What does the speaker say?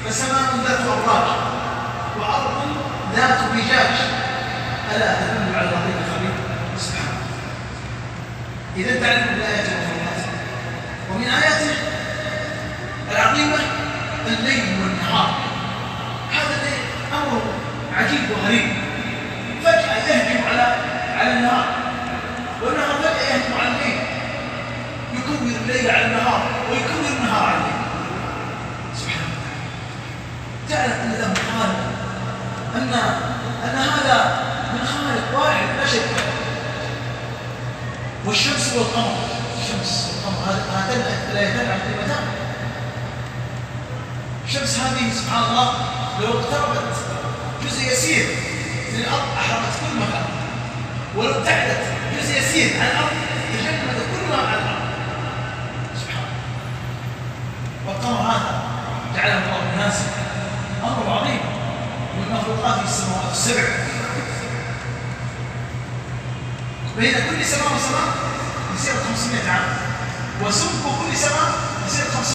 فسماء ذات أبراج وأرض ذات فجاج ألا تدل على اللطيف الخبير سبحانه. إذا تعرف بالآيات والمخلوقات. ومن آياته العظيمة الليل والنهار. هذا الليل أمر عجيب وغريب، فجأة يهجم على النهار، والنهار فجأة يهجم على الليل، يكون الليل على النهار ويكون النهار على الليل سبحانه وتعالى. تعلم أن له خالق، أن هذا من خالق واحد لا شريك له. والشمس والقمر، الشمس والقمر هاتان الآيتان عظيمتان. الشمس هذه سبحان الله لو اقتربت جزء يسير من الأرض أحرقت كل مكان، ولو ابتعدت جزء يسير عن الأرض تجمد كل ما على الأرض سبحان الله. والقمر هذا جعله الله مناسب، أمر عظيم من مخلوقات السماوات السبع. بين كل سماء وسماء مسيرة 500 عام، وسمك كل سماء مسيرة 500